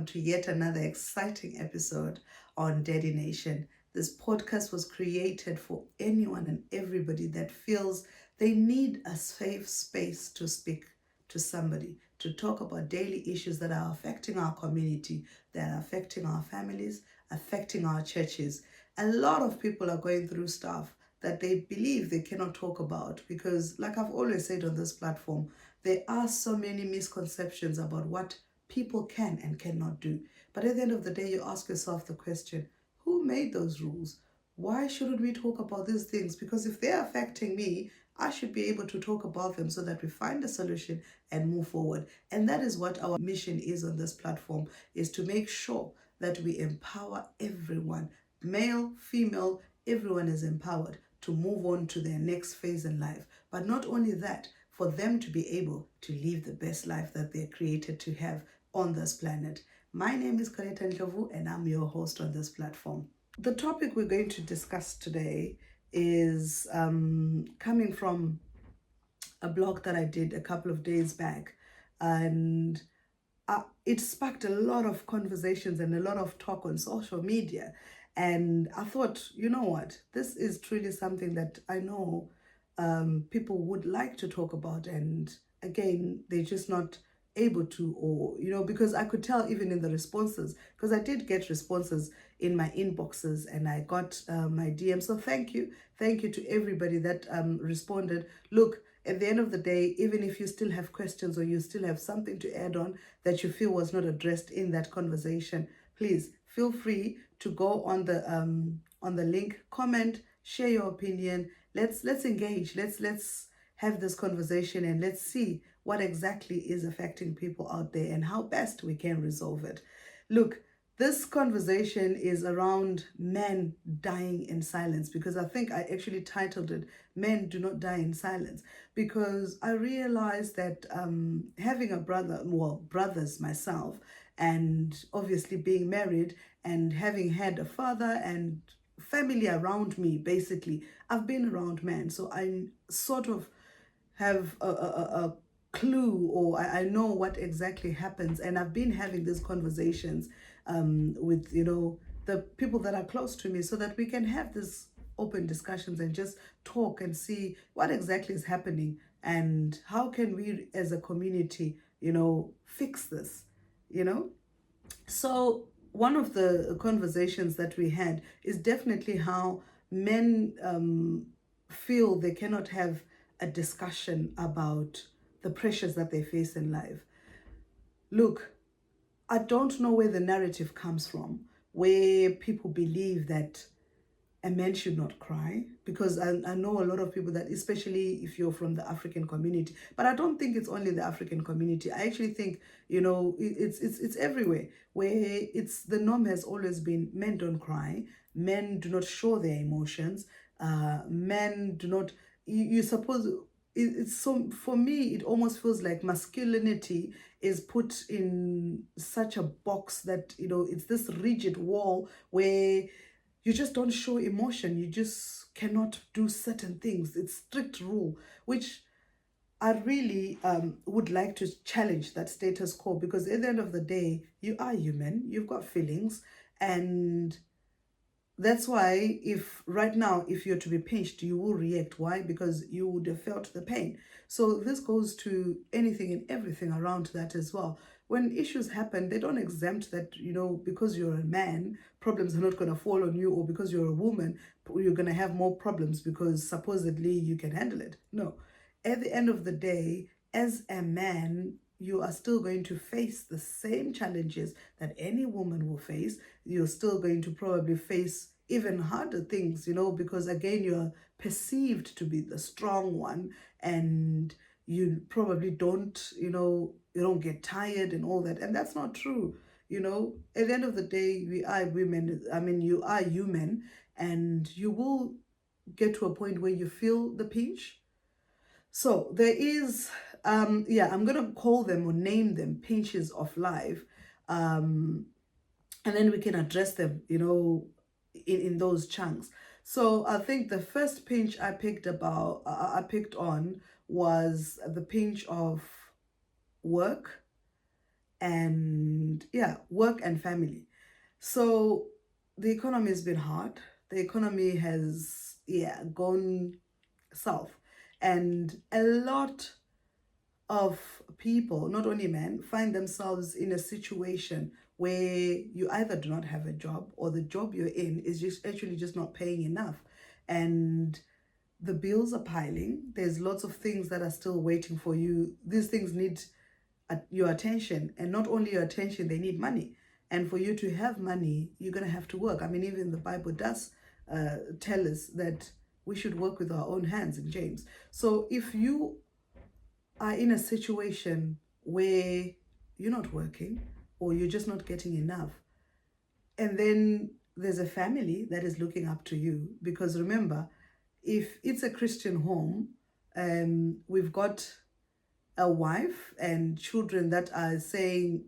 to yet another exciting episode on Daddy Nation. This podcast was created for anyone and everybody that feels they need a safe space to speak to somebody, to talk about daily issues that are affecting our community, that are affecting our families, affecting our churches. A lot of people are going through stuff that they believe they cannot talk about because, like I've always said on this platform, there are so many misconceptions about what people can and cannot do. But at the end of the day, you ask yourself the question, who made those rules? Why shouldn't we talk about these things? Because if they're affecting me, I should be able to talk about them so that we find a solution and move forward. And that is what our mission is on this platform, is to make sure that we empower everyone, male, female, everyone is empowered to move on to their next phase in life. But not only that, for them to be able to live the best life that they're created to have on this planet. My name is Colleta, and I'm your host on this platform. The topic we're going to discuss today is coming from a blog that I did a couple of days back, and it sparked a lot of conversations and a lot of talk on social media. And I thought, you know what, this is truly something that I know people would like to talk about, and again, they're just not able to, or because I could tell even in the responses, because I did get responses in my inboxes and I got my DM. So thank you to everybody that responded. Look, at the end of the day, even if you still have questions or you still have something to add on that you feel was not addressed in that conversation, please feel free to go on the link, comment, share your opinion. Let's engage. Let's have this conversation and let's see what exactly is affecting people out there and how best we can resolve it. Look, this conversation is around men dying in silence, because I think I actually titled it Men Do Not Die in Silence, because I realized that having a brother, well, brothers myself, and obviously being married and having had a father and family around me, basically, I've been around men. So I sort of have a clue, or I know what exactly happens. And I've been having these conversations with, the people that are close to me, so that we can have these open discussions and just talk and see what exactly is happening and how can we as a community, fix this, So one of the conversations that we had is definitely how men feel they cannot have a discussion about the pressures that they face in life. Look, I don't know where the narrative comes from, where people believe that a man should not cry, because I know a lot of people that, especially if you're from the African community, but I don't think it's only the African community. I actually think, it's everywhere, where it's the norm has always been men don't cry, men do not show their emotions, men do not, you suppose, it's so, for me, it almost feels like masculinity is put in such a box that, it's this rigid wall where you just don't show emotion. You just cannot do certain things. It's strict rule, which I really would like to challenge that status quo, because at the end of the day, you are human. You've got feelings. And that's why if you're to be pinched, you will react. Why? Because you would have felt the pain. So this goes to anything and everything around that as well. When issues happen, they don't exempt that, because you're a man, problems are not going to fall on you, or because you're a woman, you're going to have more problems because supposedly you can handle it. No. At the end of the day, as a man, you are still going to face the same challenges that any woman will face. You're still going to probably face even harder things, because again, you're perceived to be the strong one, and you probably don't, you don't get tired and all that. And that's not true. At the end of the day, we are women. I mean, you are human, and you will get to a point where you feel the pinch. So there is, I'm going to call them or name them pinches of life. And then we can address them, in those chunks. So I think the first pinch I picked on was the pinch of work and yeah, work and family. So the economy has been hard. The economy has, yeah, gone south. And a lot of people, not only men, find themselves in a situation where you either do not have a job or the job you're in is just actually just not paying enough. And the bills are piling. There's lots of things that are still waiting for you. These things need your attention, and not only your attention, they need money. And for you to have money, you're going to have to work. I mean, even the Bible does tell us that we should work with our own hands in James. So if you are in a situation where you're not working or you're just not getting enough, and then there's a family that is looking up to you, because remember, if it's a Christian home, we've got a wife and children that are saying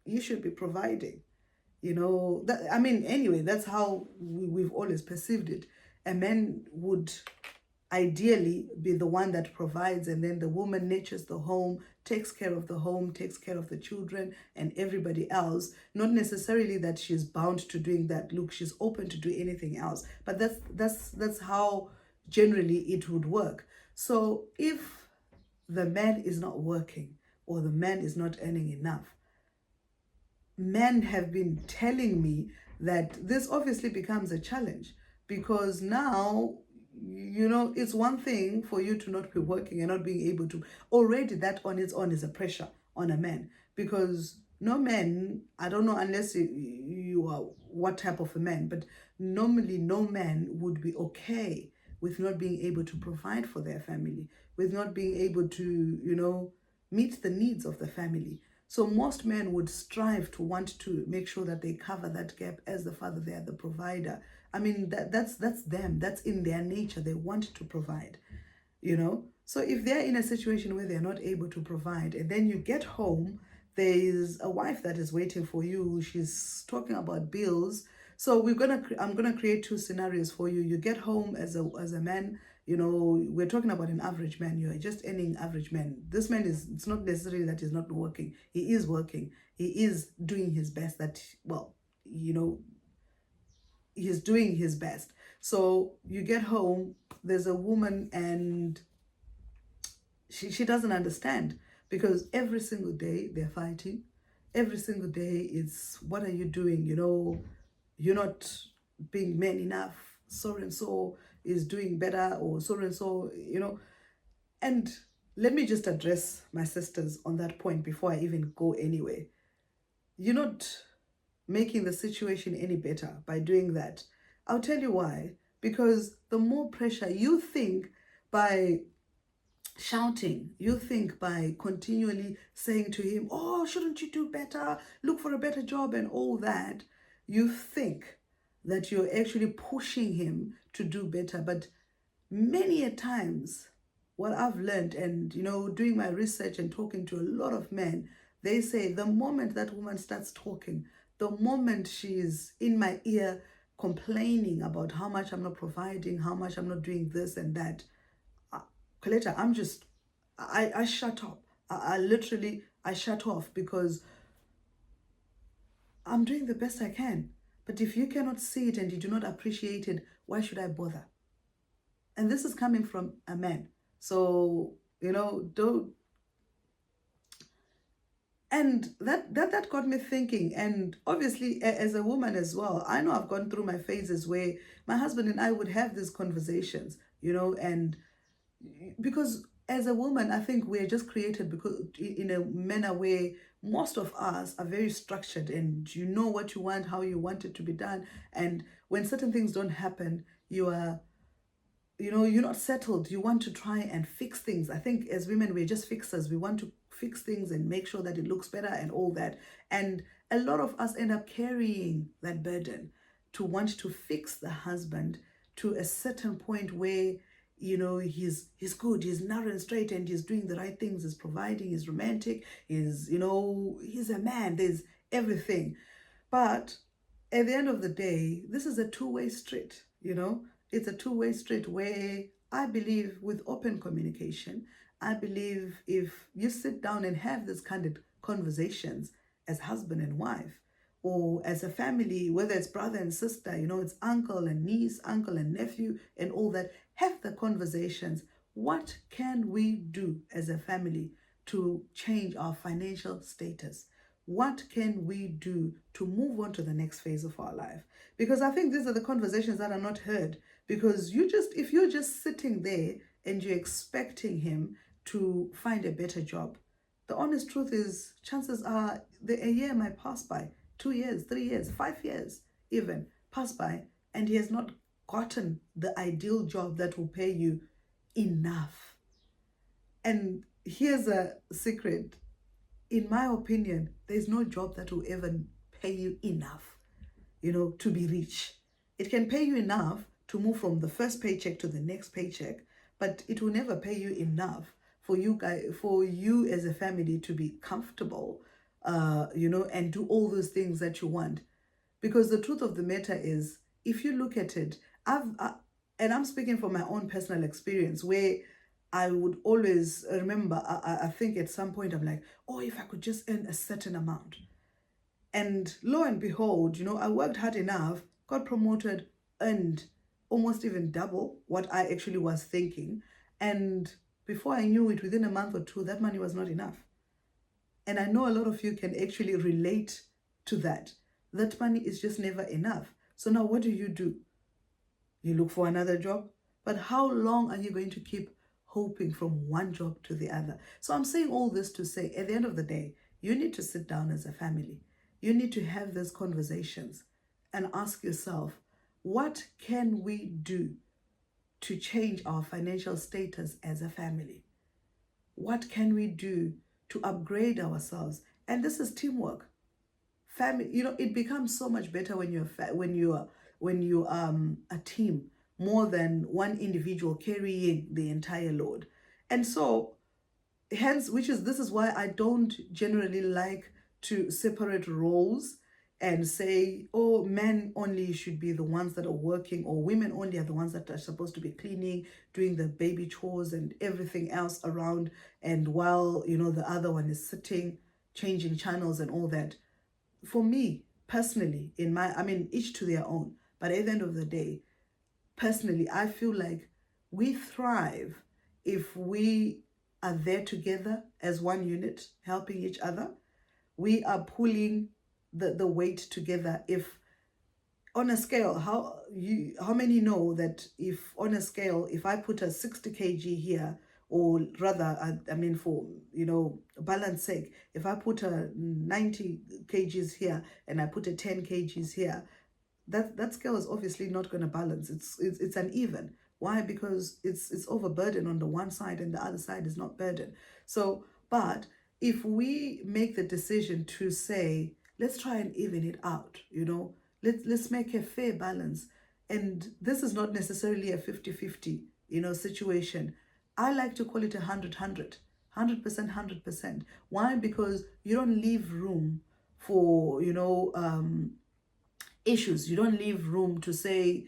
you should be providing. That, I mean, anyway, that's how we've always perceived it. A man would ideally be the one that provides, and then the woman nurtures the home, takes care of the home, takes care of the children and everybody else. Not necessarily that she's bound to doing that. Look, she's open to do anything else, but that's how generally it would work. So if the man is not working or the man is not earning enough, men have been telling me that this obviously becomes a challenge, because now, it's one thing for you to not be working and not being able to. Already that on its own is a pressure on a man, because no man, I don't know unless you are what type of a man, but normally no man would be okay with not being able to provide for their family, with not being able to, meet the needs of the family. So most men would strive to want to make sure that they cover that gap. As the father, they are the provider. I mean, that's them. That's in their nature. They want to provide, So if they're in a situation where they're not able to provide, and then you get home, there is a wife that is waiting for you. She's talking about bills. So I'm gonna create two scenarios for you. You get home as a man. We're talking about an average man. You're just earning average man. This man it's not necessarily that he's not working. He is working. He is doing his best. He's doing his best. So you get home, there's a woman, and she doesn't understand, because every single day they're fighting. Every single day it's, what are you doing? You're not being man enough. So and so is doing better, or so and so, And let me just address my sisters on that point before I even go anywhere. You're not making the situation any better by doing that. I'll tell you why. Because the more pressure you think by shouting, you think by continually saying to him, oh, shouldn't you do better? Look for a better job and all that. You think that you're actually pushing him to do better. But many a times, what I've learned, and doing my research and talking to a lot of men, they say the moment that woman starts talking, the moment she's in my ear complaining about how much I'm not providing, how much I'm not doing this and that, Colleta, I shut up. I literally shut off, because I'm doing the best I can. But if you cannot see it and you do not appreciate it, why should I bother? And this is coming from a man. So, don't. And that got me thinking. And obviously, as a woman as well, I know I've gone through my phases where my husband and I would have these conversations, and because as a woman, I think we're just created because in a manner where most of us are very structured, and you know what you want, how you want it to be done. And when certain things don't happen, you're not settled. You want to try and fix things. I think as women, we're just fixers. We want to fix things and make sure that it looks better and all that. And a lot of us end up carrying that burden to want to fix the husband to a certain point where he's good, he's narrow and straight, and he's doing the right things, he's providing, he's romantic, he's a man, there's everything. But at the end of the day, this is a two-way street. It's a two-way street where I believe with open communication, I believe if you sit down and have this candid conversations as husband and wife, or as a family, whether it's brother and sister, it's uncle and niece, uncle and nephew, and all that. Have the conversations. What can we do as a family to change our financial status? What can we do to move on to the next phase of our life? Because I think these are the conversations that are not heard. Because if you're just sitting there and you're expecting him to find a better job, the honest truth is, chances are a year might pass by, 2 years, 3 years, 5 years even pass by, and he has not gotten the ideal job that will pay you enough. And here's a secret. In my opinion, there's no job that will ever pay you enough, to be rich. It can pay you enough to move from the first paycheck to the next paycheck, but it will never pay you enough for you as a family to be comfortable, and do all those things that you want. Because the truth of the matter is, if you look at it, and I'm speaking from my own personal experience, where I would always remember, I think at some point I'm like, oh, if I could just earn a certain amount. And lo and behold, I worked hard enough, got promoted, earned almost even double what I actually was thinking. And before I knew it, within a month or two, that money was not enough. And I know a lot of you can actually relate to that. That money is just never enough. So now what do? You look for another job. But how long are you going to keep hoping from one job to the other? So I'm saying all this to say, at the end of the day, you need to sit down as a family. You need to have these conversations and ask yourself, what can we do to change our financial status as a family? What can we do to upgrade ourselves? And this is teamwork. Family, it becomes so much better when you're a team, more than one individual carrying the entire load. And so, hence, this is why I don't generally like to separate roles and say, oh, men only should be the ones that are working, or women only are the ones that are supposed to be cleaning, doing the baby chores and everything else around, and while the other one is sitting, changing channels and all that. For me personally, each to their own, but at the end of the day, personally, I feel like we thrive if we are there together as one unit, helping each other. We are pulling the weight together. If on a scale, how many know that if on a scale, if I put a 60 kg here, or rather, for balance sake, if I put a 90 kgs here and I put a 10 kgs here, that scale is obviously not going to balance. It's uneven. Why? Because it's overburdened on the one side and the other side is not burdened. So, but if we make the decision to say, let's try and even it out, let's make a fair balance. And this is not necessarily a 50-50, situation. I like to call it 100-100, 100%, 100%. Why? Because you don't leave room for, issues. You don't leave room to say,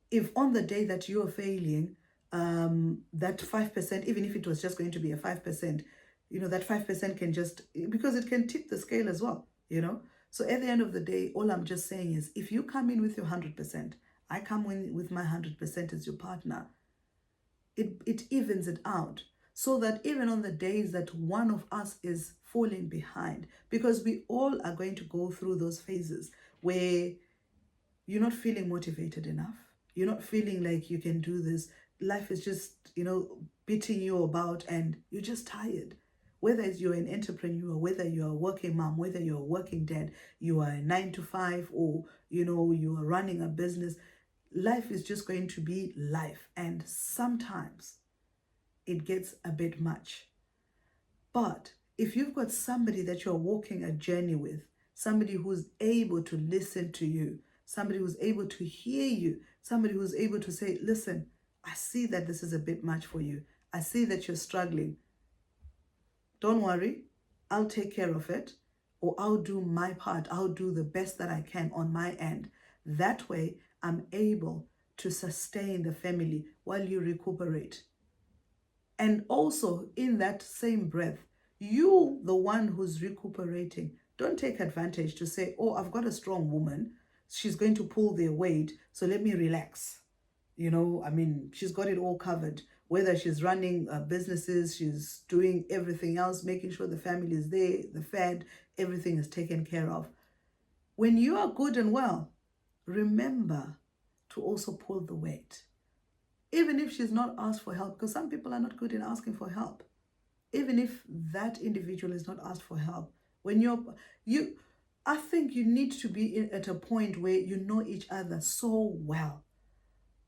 if on the day that you're failing, that 5%, even if it was just going to be a 5%, that 5% can just, because it can tip the scale as well, So at the end of the day, all I'm just saying is, if you come in with your 100%, I come in with my 100% as your partner, it evens it out, so that even on the days that one of us is falling behind, because we all are going to go through those phases where you're not feeling motivated enough, you're not feeling like you can do this, life is just, beating you about, and you're just tired. Whether it's you're an entrepreneur, whether you're a working mom, whether you're a working dad, you are a 9 to 5, or, you are running a business, life is just going to be life. And sometimes it gets a bit much. But if you've got somebody that you're walking a journey with, somebody who's able to listen to you, somebody who's able to hear you, somebody who's able to say, listen, I see that this is a bit much for you. I see that you're struggling. Don't worry, I'll take care of it, or I'll do my part. I'll do the best that I can on my end. That way, I'm able to sustain the family while you recuperate. And also, in that same breath, You, the one who's recuperating, don't take advantage to say, oh, I've got a strong woman. She's going to pull their weight, so let me relax. I mean, she's got it all covered. Whether she's running businesses, she's doing everything else, making sure the family is there, the fed, everything is taken care of. When you are good and well, remember to also pull the weight. Even if she's not asked for help, because some people are not good in asking for help. Even if that individual is not asked for help, I think you need to be at a point where you know each other so well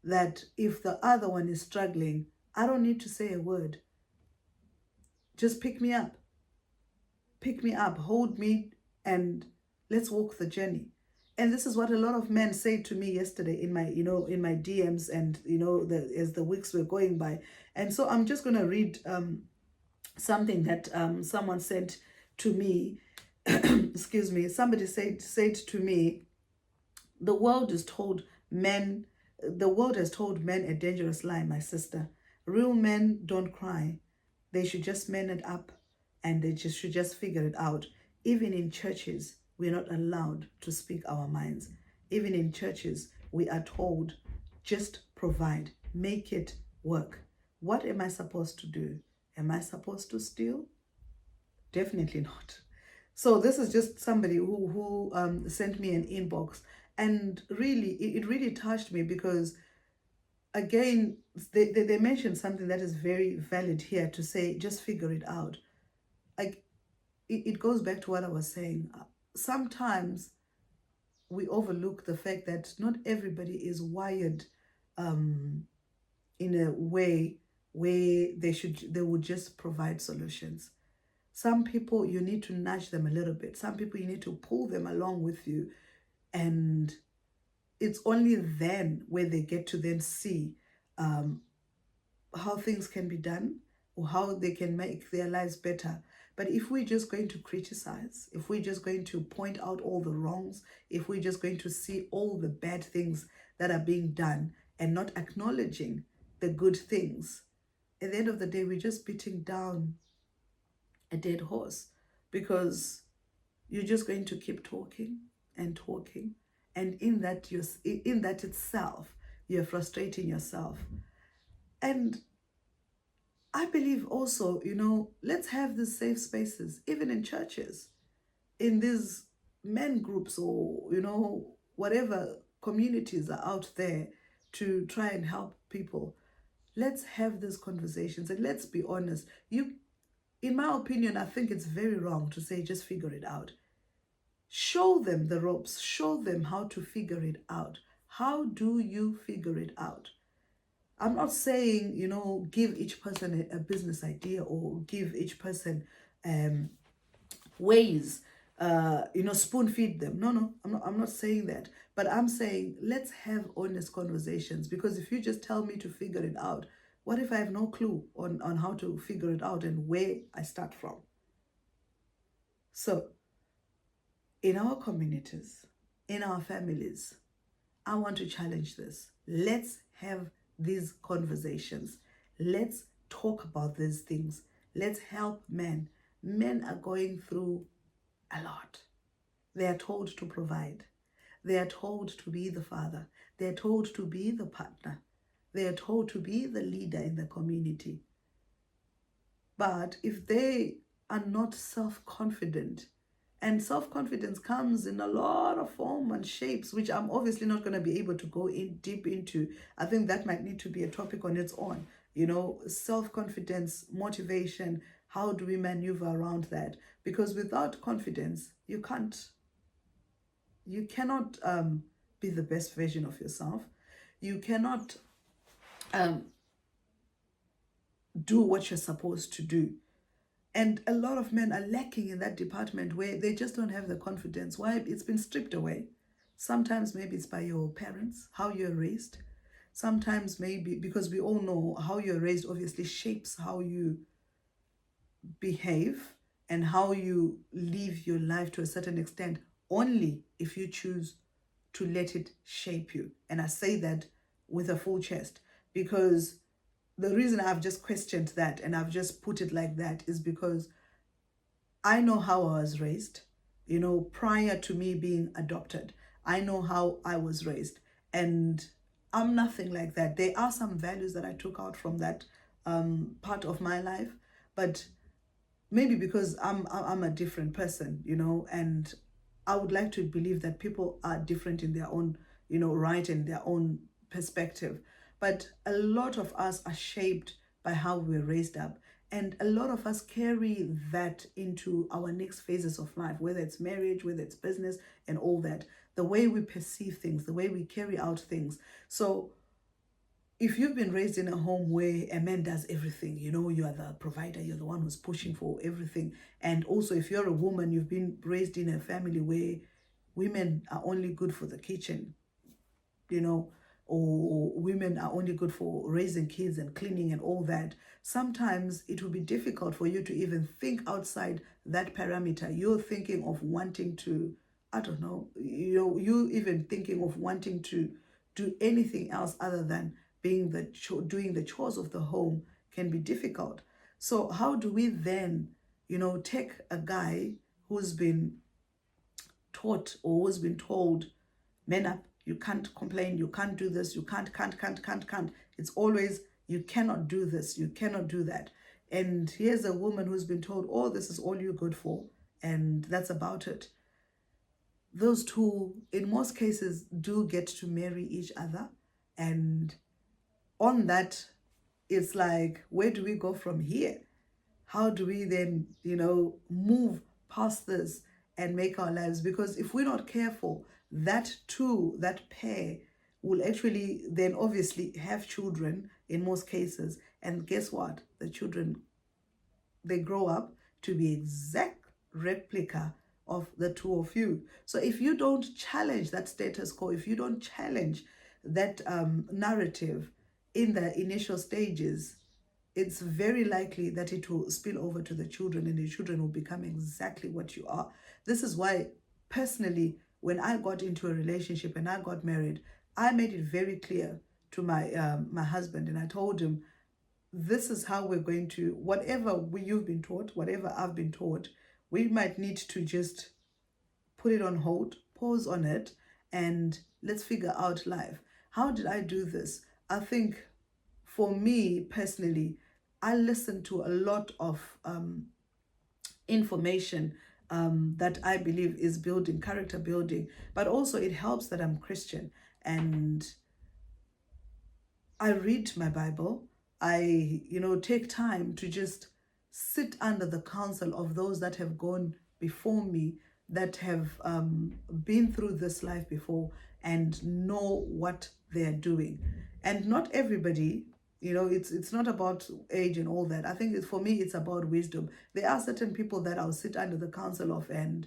that if the other one is struggling, I don't need to say a word. Just pick me up, hold me, and let's walk the journey. And this is what a lot of men said to me yesterday in my DMs, and as the weeks were going by. And so I'm just going to read something that someone sent to me. Excuse me. Somebody said to me, the world has told men a dangerous lie, my sister. Real men don't cry. They should just man it up, and they should just figure it out. Even in churches, we're not allowed to speak our minds. Even in churches, we are told, just provide, make it work. What am I supposed to do? Am I supposed to steal? Definitely not. So this is just somebody who sent me an inbox, and really, it really touched me, because again, they mentioned something that is very valid here, to say, just figure it out. Like, it goes back to what I was saying. Sometimes we overlook the fact that not everybody is wired in a way where they would just provide solutions. Some people, you need to nudge them a little bit. Some people, you need to pull them along with you. And it's only then where they get to then see how things can be done, or how they can make their lives better. But if we're just going to criticize, if we're just going to point out all the wrongs, if we're just going to see all the bad things that are being done and not acknowledging the good things, at the end of the day, we're just beating down a dead horse, because you're just going to keep talking and talking, and in that itself, you're frustrating yourself. And I believe also, let's have these safe spaces, even in churches, in these men groups, or whatever communities are out there to try and help people. Let's have these conversations, and let's be honest. In my opinion, I think it's very wrong to say, just figure it out. Show them the ropes. Show them how to figure it out. How do you figure it out? I'm not saying, give each person a business idea, or give each person ways, spoon feed them. No, I'm not saying that. But I'm saying, let's have honest conversations, because if you just tell me to figure it out, what if I have no clue on how to figure it out and where I start from? So, in our communities, in our families, I want to challenge this. Let's have these conversations. Let's talk about these things. Let's help men. Men are going through a lot. They are told to provide. They are told to be the father. They are told to be the partner. They are told to be the leader in the community. But if they are not self-confident, and self-confidence comes in a lot of form and shapes, which I'm obviously not going to be able to go in deep into. I think that might need to be a topic on its own. Self-confidence, motivation, how do we maneuver around that? Because without confidence, you cannot be the best version of yourself. You cannot do what you're supposed to do. And a lot of men are lacking in that department, where they just don't have the confidence. Why? It's been stripped away. Sometimes maybe it's by your parents, how you're raised. Sometimes maybe, because we all know how you're raised obviously shapes how you behave and how you live your life to a certain extent, only if you choose to let it shape you. And I say that with a full chest, because the reason I've just questioned that and I've just put it like that is because I know how I was raised, prior to me being adopted. I know how I was raised. And I'm nothing like that. There are some values that I took out from that part of my life, but maybe because I'm a different person, and I would like to believe that people are different in their own, right, and their own perspective. But a lot of us are shaped by how we were raised up. And a lot of us carry that into our next phases of life, whether it's marriage, whether it's business, and all that. The way we perceive things, the way we carry out things. So if you've been raised in a home where a man does everything, you are the provider, you're the one who's pushing for everything. And also, if you're a woman, you've been raised in a family where women are only good for the kitchen, you know, or women are only good for raising kids and cleaning and all that. Sometimes it will be difficult for you to even think outside that parameter. You're thinking of wanting to, I don't know, you even thinking of wanting to do anything else other than being doing the chores of the home can be difficult. So how do we then, take a guy who's been taught or who's been told, man up, you can't complain, you can't do this, you can't. It's always, you cannot do this, you cannot do that. And here's a woman who's been told, oh, this is all you're good for, and that's about it. Those two, in most cases, do get to marry each other. And on that, it's like, where do we go from here? How do we then, move past this and make our lives? Because if we're not careful, that pair will actually then obviously have children in most cases. And guess what? The children, they grow up to be exact replica of the two of you. So if you don't challenge that status quo, if you don't challenge that narrative in the initial stages, it's very likely that it will spill over to the children, and the children will become exactly what you are. This is why, personally, when I got into a relationship and I got married, I made it very clear to my husband, and I told him, this is how we're going to, whatever you've been taught, whatever I've been taught, we might need to just put it on hold, pause on it, and let's figure out life. How did I do this? I think for me personally, I listened to a lot of information that I believe is building, character building, but also it helps that I'm Christian, and I read my Bible. I, take time to just sit under the counsel of those that have gone before me, that have been through this life before and know what they're doing. And not everybody, it's not about age and all that. I think for me, it's about wisdom. There are certain people that I'll sit under the counsel of, and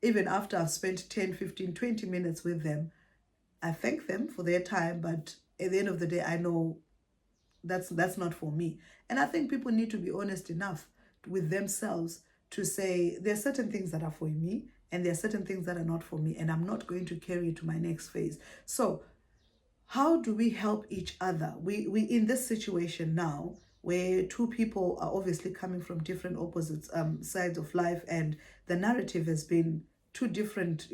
even after I've spent 10, 15, 20 minutes with them, I thank them for their time, but at the end of the day, I know that's not for me. And I think people need to be honest enough with themselves to say, there are certain things that are for me and there are certain things that are not for me, and I'm not going to carry it to my next phase. So how do we help each other? We in this situation now where two people are obviously coming from different opposite sides of life, and the narrative has been two different,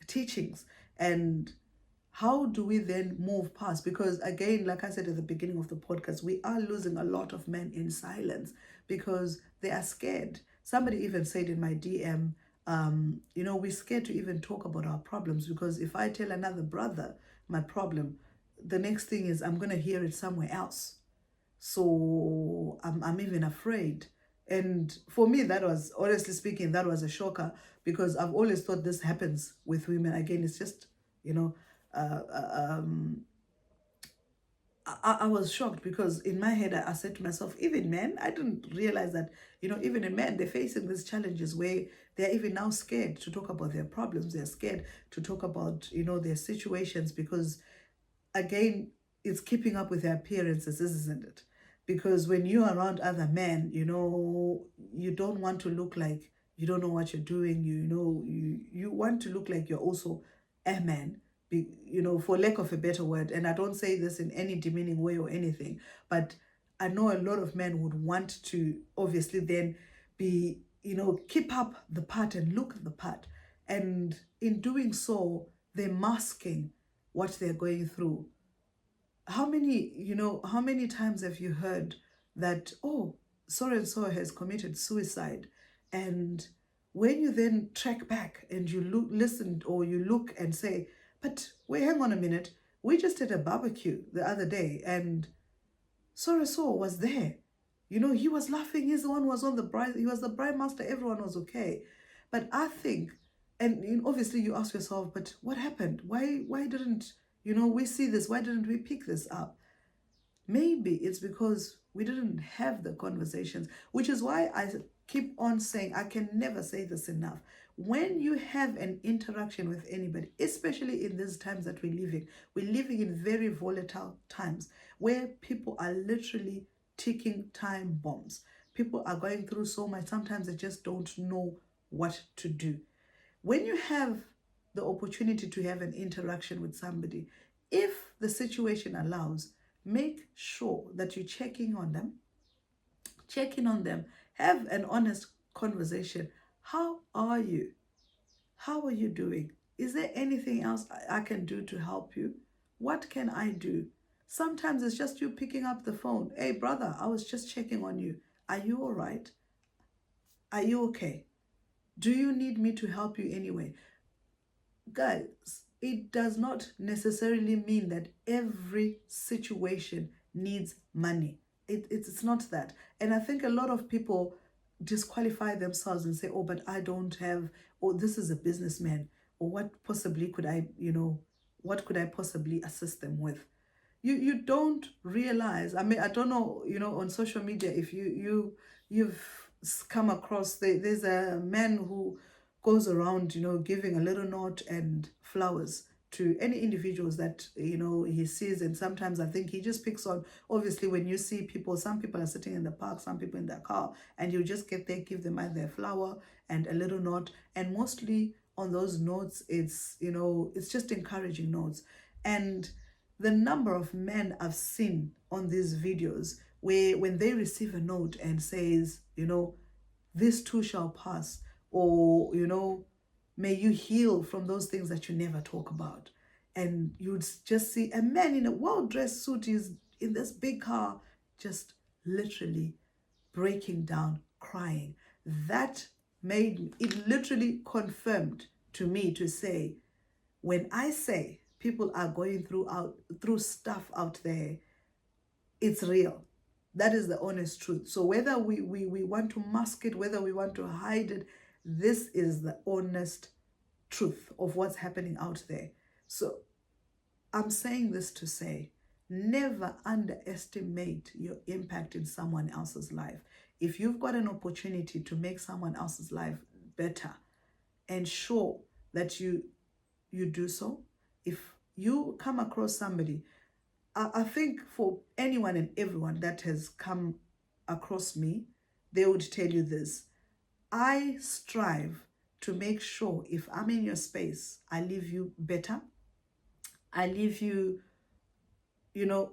teachings. And how do we then move past? Because again, like I said at the beginning of the podcast, we are losing a lot of men in silence because they are scared. Somebody even said in my DM, we're scared to even talk about our problems, because if I tell another brother my problem, the next thing is I'm going to hear it somewhere else. So I'm even afraid. And for me, that was, honestly speaking, that was a shocker, because I've always thought this happens with women. Again, it's just, I was shocked, because in my head, I said to myself, even men, I didn't realize that, even in men, they're facing these challenges where they're even now scared to talk about their problems. They're scared to talk about, their situations, because again, it's keeping up with their appearances, isn't it? Because when you're around other men, you don't want to look like you don't know what you're doing. You want to look like you're also a man, for lack of a better word. And I don't say this in any demeaning way or anything, but I know a lot of men would want to obviously then be, keep up the part and look the part. And in doing so, they're masking what they're going through. How many times have you heard that, oh, so and so has committed suicide? And when you then track back and you listen, or you look and say, but wait, hang on a minute, we just had a barbecue the other day and so and so was there. He was laughing, he's the one who was on the bride, he was the bride master, everyone was okay. But I think, and obviously you ask yourself, but what happened? Why didn't, we see this? Why didn't we pick this up? Maybe it's because we didn't have the conversations, which is why I keep on saying, I can never say this enough. When you have an interaction with anybody, especially in these times that we're living in very volatile times where people are literally ticking time bombs. People are going through so much, sometimes they just don't know what to do. When you have the opportunity to have an interaction with somebody, if the situation allows, make sure that you're checking on them, have an honest conversation. How are you? How are you doing? Is there anything else I can do to help you? What can I do? Sometimes it's just you picking up the phone. Hey, brother, I was just checking on you. Are you all right? Are you okay? Do you need me to help you anyway? Guys, it does not necessarily mean that every situation needs money. It's not that. And I think a lot of people disqualify themselves and say, oh, but I don't have, or this is a businessman, or what possibly could I, what could I possibly assist them with? You don't realize, I mean, I don't know, on social media, if you've come across, there's a man who goes around, giving a little note and flowers to any individuals that he sees. And sometimes I think he just picks on, obviously, when you see people, some people are sitting in the park, some people in their car, and you just get there, give them either a flower and a little note. And mostly on those notes, it's just encouraging notes. And the number of men I've seen on these videos where when they receive a note and says, this too shall pass, or, may you heal from those things that you never talk about. And you'd just see a man in a well-dressed suit, is in this big car, just literally breaking down, crying. That it literally confirmed to me to say, when I say people are going through stuff out there, it's real. That is the honest truth. So whether we want to mask it, whether we want to hide it, this is the honest truth of what's happening out there. So I'm saying this to say, never underestimate your impact in someone else's life. If you've got an opportunity to make someone else's life better, ensure that you do so. If you come across somebody, I think for anyone and everyone that has come across me, they would tell you this. I strive to make sure if I'm in your space, I leave you better. I leave you,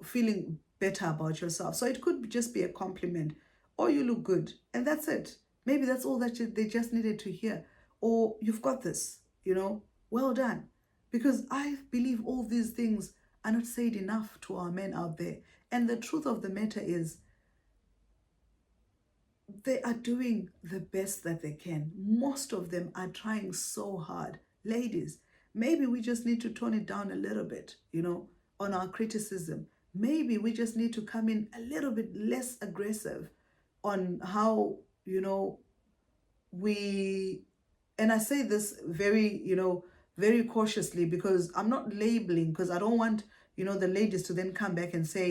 feeling better about yourself. So it could just be a compliment, or you look good, and that's it. Maybe that's all that they just needed to hear. Or you've got this, well done. Because I believe all these things are not said enough to our men out there. And the truth of the matter is, they are doing the best that they can. Most of them are trying so hard. Ladies, maybe we just need to tone it down a little bit, on our criticism. Maybe we just need to come in a little bit less aggressive on how, and I say this very, very cautiously, because I'm not labeling, because I don't want, the ladies to then come back and say,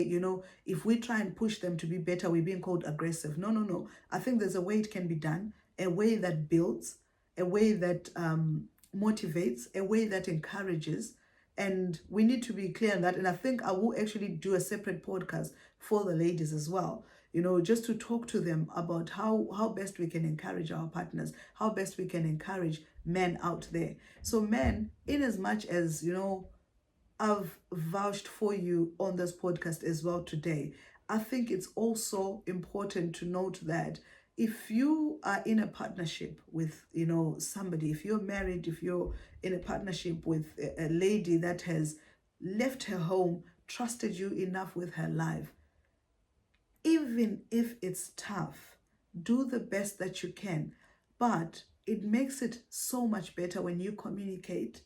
if we try and push them to be better, we're being called aggressive. No. I think there's a way it can be done, a way that builds, a way that motivates, a way that encourages. And we need to be clear on that. And I think I will actually do a separate podcast for the ladies as well, just to talk to them about how best we can encourage our partners, how best we can encourage men out there. So men, in as much as, I've vouched for you on this podcast as well today, I think it's also important to note that if you are in a partnership with, somebody, if you're married, if you're in a partnership with a lady that has left her home, trusted you enough with her life, even if it's tough, do the best that you can. But it makes it so much better when you communicate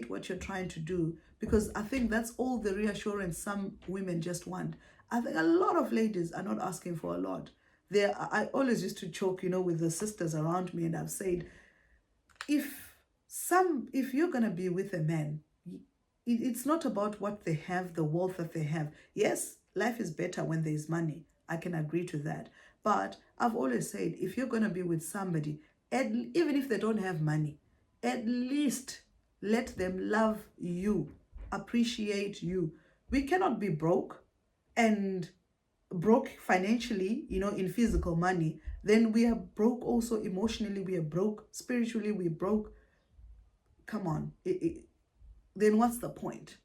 what you're trying to do, because I think that's all the reassurance some women just want. I think a lot of ladies are not asking for a lot. I always used to joke, with the sisters around me, and I've said, if you're gonna be with a man, it's not about what they have, the wealth that they have. Yes, life is better when there's money. I can agree to that. But I've always said, if you're gonna be with somebody, even if they don't have money, at least let them love you, appreciate you. We cannot be broke, and broke financially, in physical money. Then we are broke also emotionally. We are broke spiritually. We're broke. Come on. Then what's the point?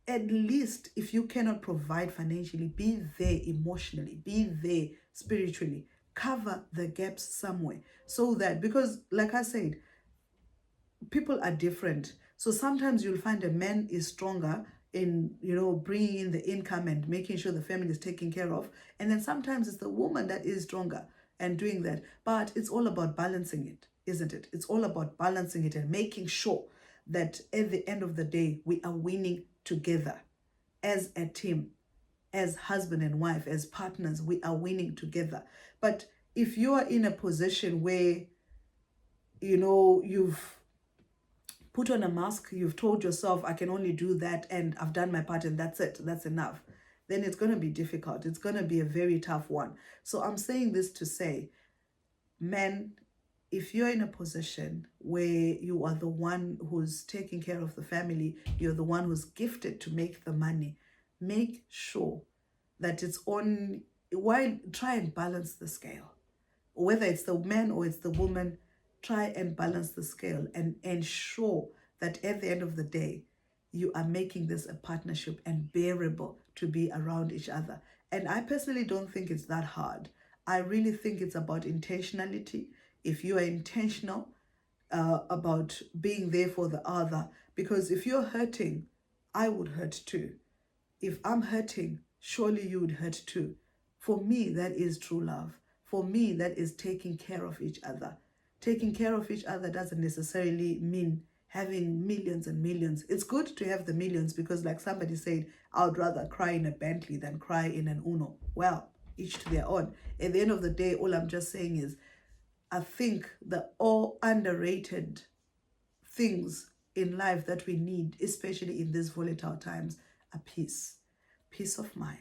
At least if you cannot provide financially, be there emotionally, be there spiritually, cover the gaps somewhere, so that, because like I said, people are different. So sometimes you'll find a man is stronger in, bringing in the income and making sure the family is taken care of. And then sometimes it's the woman that is stronger and doing that. But it's all about balancing it, isn't it? It's all about balancing it and making sure that at the end of the day, we are winning together as a team, as husband and wife, as partners. We are winning together. But if you are in a position where, you've put on a mask, you've told yourself, I can only do that and I've done my part and that's it, that's enough, then it's going to be difficult. It's going to be a very tough one. So I'm saying this to say, men, if you're in a position where you are the one who's taking care of the family, you're the one who's gifted to make the money, make sure that it's on, while try and balance the scale. Whether it's the man or it's the woman, try and balance the scale and ensure that at the end of the day, you are making this a partnership and bearable to be around each other. And I personally don't think it's that hard. I really think it's about intentionality. If you are intentional about being there for the other, because if you're hurting, I would hurt too. If I'm hurting, surely you would hurt too. For me, that is true love. For me, that is taking care of each other. Taking care of each other doesn't necessarily mean having millions and millions. It's good to have the millions because, like somebody said, I would rather cry in a Bentley than cry in an Uno. Well, each to their own. At the end of the day, all I'm just saying is, I think the all underrated things in life that we need, especially in these volatile times, are peace of mind.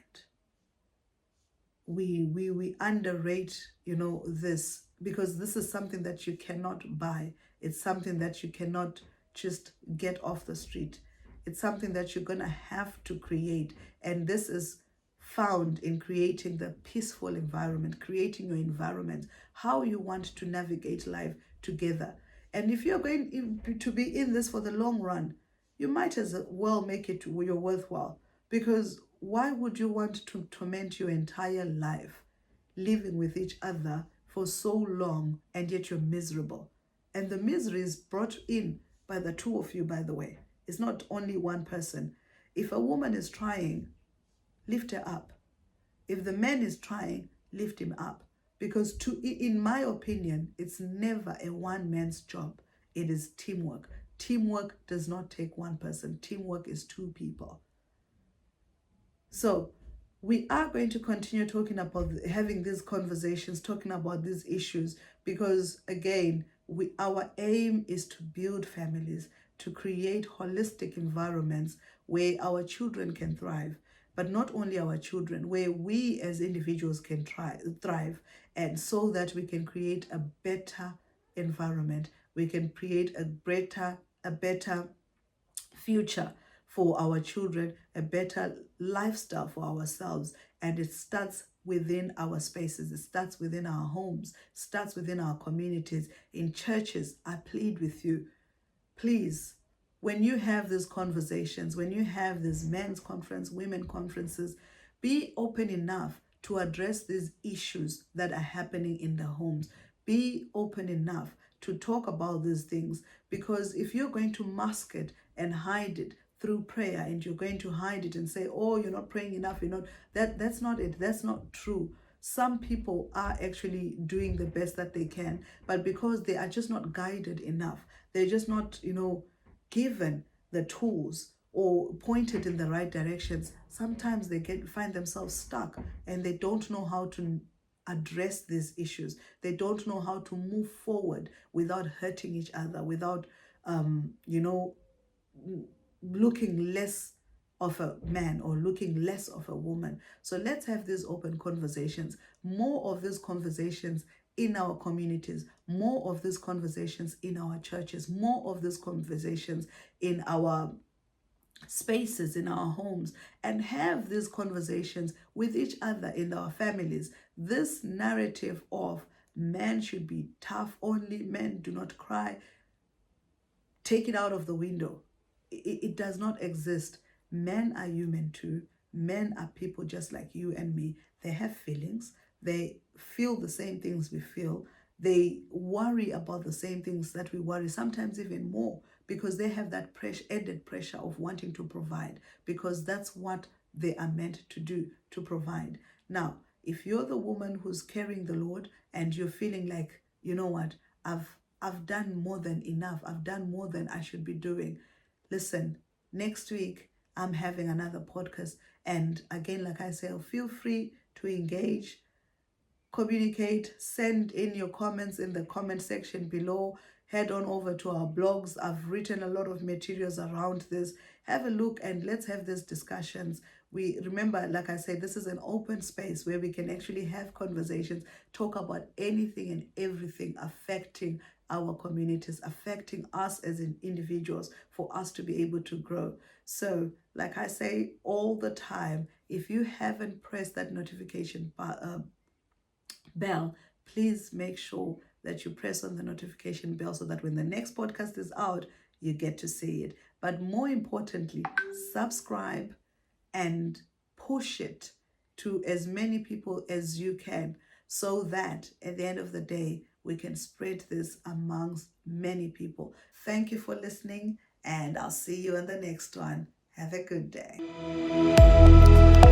We underrate, this, because this is something that you cannot buy. It's something that you cannot just get off the street. It's something that you're gonna have to create. And this is found in creating the peaceful environment, creating your environment, how you want to navigate life together. And if you're going to be in this for the long run, you might as well make it your worthwhile. Because why would you want to torment your entire life living with each other for so long and yet you're miserable? And the misery is brought in by the two of you, by the way. It's not only one person. If a woman is trying, lift her up. If the man is trying, lift him up. Because in my opinion, it's never a one man's job. It is teamwork. Teamwork does not take one person. Teamwork is two people. So we are going to continue talking about having these conversations, talking about these issues, because again, our aim is to build families, to create holistic environments where our children can thrive, but not only our children, where we as individuals can thrive, and so that we can create a better environment, we can create a better future for our children, a better lifestyle for ourselves. And it starts within our spaces, it starts within our homes, starts within our communities, in churches. I plead with you, please, when you have these conversations, when you have these men's conference, women conferences, be open enough to address these issues that are happening in the homes. Be open enough to talk about these things, because if you're going to mask it and hide it through prayer, and you're going to hide it and say, oh, you're not praying enough, you're not, that's not it, that's not true. Some people are actually doing the best that they can, but because they are just not guided enough, they're just not, given the tools or pointed in the right directions, sometimes they find themselves stuck, and they don't know how to address these issues. They don't know how to move forward without hurting each other, without looking less of a man or looking less of a woman. So let's have these open conversations, more of these conversations in our communities, more of these conversations in our churches, more of these conversations in our spaces, in our homes, and have these conversations with each other in our families. This narrative of men should be tough only, men do not cry, take it out of the window. It does not exist. Men are human too. Men are people just like you and me. They have feelings. They feel the same things we feel. They worry about the same things that we worry, sometimes even more, because they have that added pressure of wanting to provide, because that's what they are meant to do, to provide. Now, if you're the woman who's carrying the load and you're feeling like, you know what, I've done more than enough, I've done more than I should be doing, listen, next week I'm having another podcast. And again, like I say, feel free to engage, communicate, send in your comments in the comment section below. Head on over to our blogs. I've written a lot of materials around this. Have a look and let's have these discussions. We remember, like I said, this is an open space where we can actually have conversations, talk about anything and everything affecting our communities, affecting us as individuals, for us to be able to grow. So, like I say all the time, if you haven't pressed that notification bell, please make sure that you press on the notification bell so that when the next podcast is out, you get to see it. But more importantly, subscribe and push it to as many people as you can, so that at the end of the day, we can spread this amongst many people. Thank you for listening, and I'll see you in the next one. Have a good day.